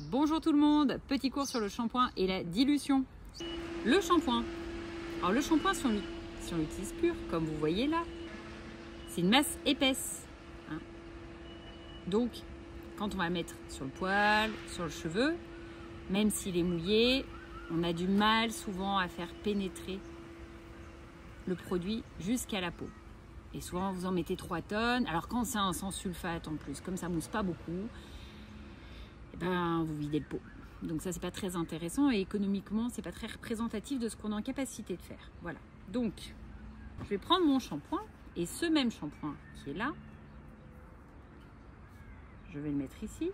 Bonjour tout le monde, petit cours sur le shampoing et la dilution. Le shampoing. Alors le shampoing, si on l'utilise pur, comme vous voyez là, c'est une masse épaisse. Donc, quand on va le mettre sur le poil, sur le cheveu, même s'il est mouillé, on a du mal souvent à faire pénétrer le produit jusqu'à la peau. Et souvent, vous en mettez 3 tonnes. Alors quand c'est un sans sulfate en plus, comme ça mousse pas beaucoup, vous videz le pot. Donc ça, c'est pas très intéressant et économiquement, c'est pas très représentatif de ce qu'on est en capacité de faire. Voilà. Donc, je vais prendre mon shampoing et ce même shampoing qui est là, je vais le mettre ici.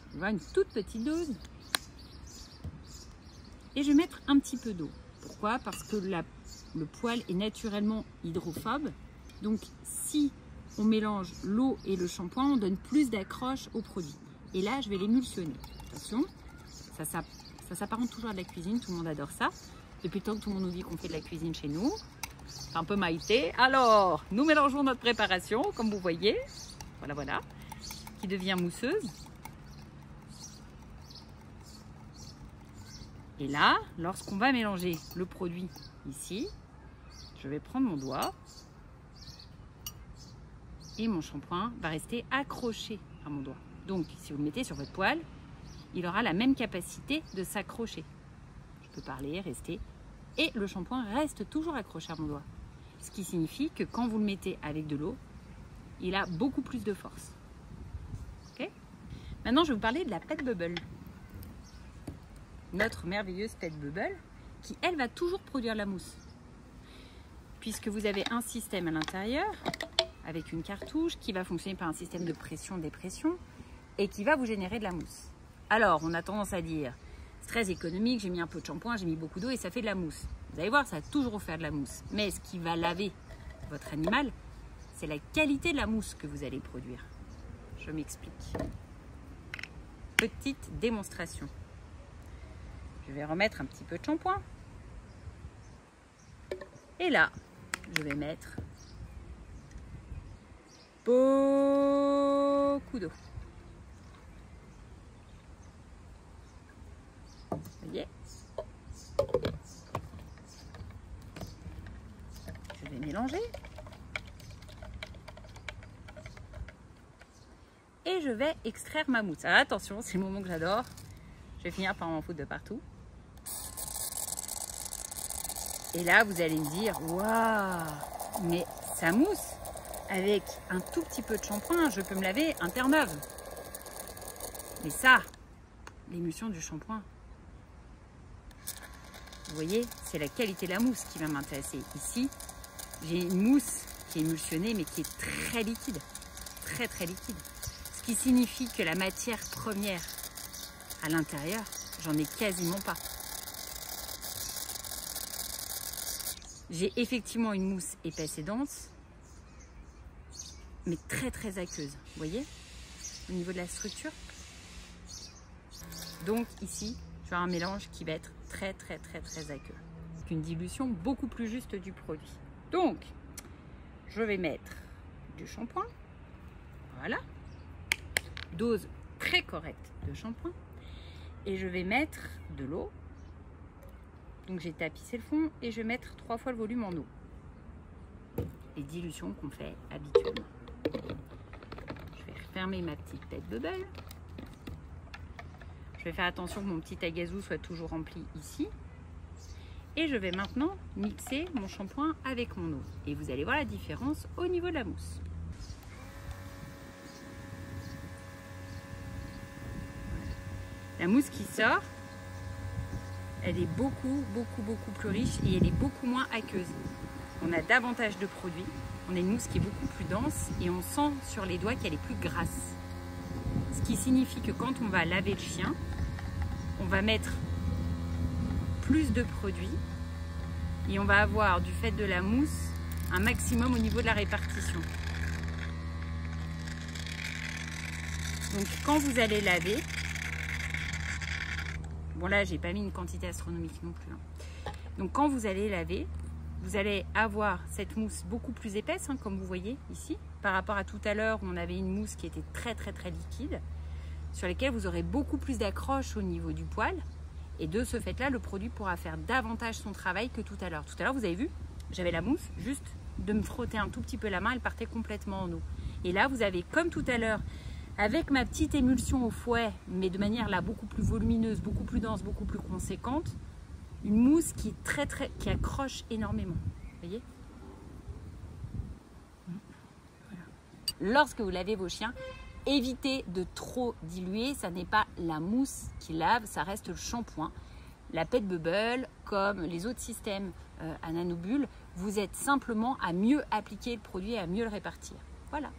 Je vais avoir une toute petite dose et je vais mettre un petit peu d'eau. Pourquoi? Parce que le poil est naturellement hydrophobe. Donc, si on mélange l'eau et le shampoing, on donne plus d'accroche au produit. Et là, je vais l'émulsionner. Attention, ça s'apparente toujours à de la cuisine. Tout le monde adore ça. Depuis le temps que tout le monde nous dit qu'on fait de la cuisine chez nous. C'est un peu maïté. Alors, nous mélangeons notre préparation, comme vous voyez. Voilà, qui devient mousseuse. Et là, lorsqu'on va mélanger le produit ici, je vais prendre mon doigt. Et mon shampoing va rester accroché à mon doigt. Donc, si vous le mettez sur votre poil, il aura la même capacité de s'accrocher. Je peux parler, rester. Et le shampoing reste toujours accroché à mon doigt. Ce qui signifie que quand vous le mettez avec de l'eau, il a beaucoup plus de force. Okay? Maintenant, je vais vous parler de la Pet Bubble. Notre merveilleuse Pet Bubble, qui, elle, va toujours produire la mousse. Puisque vous avez un système à l'intérieur, avec une cartouche, qui va fonctionner par un système de pression-dépression, et qui va vous générer de la mousse. Alors, on a tendance à dire, c'est très économique, j'ai mis un peu de shampoing, j'ai mis beaucoup d'eau et ça fait de la mousse. Vous allez voir, ça va toujours faire de la mousse. Mais ce qui va laver votre animal, c'est la qualité de la mousse que vous allez produire. Je m'explique. Petite démonstration. Je vais remettre un petit peu de shampoing. Et là, je vais mettre beaucoup d'eau. Voyez, je vais mélanger et je vais extraire ma mousse. Alors attention, c'est le moment que j'adore. Je vais finir par m'en foutre de partout. Et là, vous allez me dire, waouh, mais ça mousse. Avec un tout petit peu de shampoing, je peux me laver un Terre-Neuve. Mais ça, l'émulsion du shampoing, vous voyez, c'est la qualité de la mousse qui va m'intéresser. Ici, j'ai une mousse qui est émulsionnée, mais qui est très liquide. Très, très liquide. Ce qui signifie que la matière première à l'intérieur, j'en ai quasiment pas. J'ai effectivement une mousse épaisse et dense, mais très, très aqueuse. Vous voyez, au niveau de la structure. Donc ici, je vais avoir un mélange qui va être très, très, très, très aqueux. Une dilution beaucoup plus juste du produit. Donc, je vais mettre du shampoing. Voilà. Dose très correcte de shampoing. Et je vais mettre de l'eau. Donc, j'ai tapissé le fond et je vais mettre 3 fois le volume en eau. Les dilutions qu'on fait habituellement. Je vais refermer ma petite Pet Bubble. Je vais faire attention que mon petit agazou soit toujours rempli ici. Et je vais maintenant mixer mon shampoing avec mon eau. Et vous allez voir la différence au niveau de la mousse. La mousse qui sort, elle est beaucoup plus riche et elle est beaucoup moins aqueuse. On a davantage de produits. On a une mousse qui est beaucoup plus dense et on sent sur les doigts qu'elle est plus grasse. Ce qui signifie que quand on va laver le chien, on va mettre plus de produits et on va avoir du fait de la mousse un maximum au niveau de la répartition. Donc quand vous allez laver, bon là j'ai pas mis une quantité astronomique non plus. Donc quand vous allez laver, vous allez avoir cette mousse beaucoup plus épaisse, comme vous voyez ici, par rapport à tout à l'heure où on avait une mousse qui était très liquide. sur lesquels vous aurez beaucoup plus d'accroche au niveau du poil. Et de ce fait-là, le produit pourra faire davantage son travail que tout à l'heure. Tout à l'heure, vous avez vu, j'avais la mousse, juste de me frotter un tout petit peu la main, elle partait complètement en eau. Et là, vous avez, comme tout à l'heure, avec ma petite émulsion au fouet, mais de manière là beaucoup plus volumineuse, beaucoup plus dense, beaucoup plus conséquente, une mousse qui est qui accroche énormément. Vous voyez ? Voilà. Lorsque vous lavez vos chiens, évitez de trop diluer, ça n'est pas la mousse qui lave, ça reste le shampoing. La Pet Bubble, comme les autres systèmes à nanobulles, vous êtes simplement à mieux appliquer le produit et à mieux le répartir. Voilà.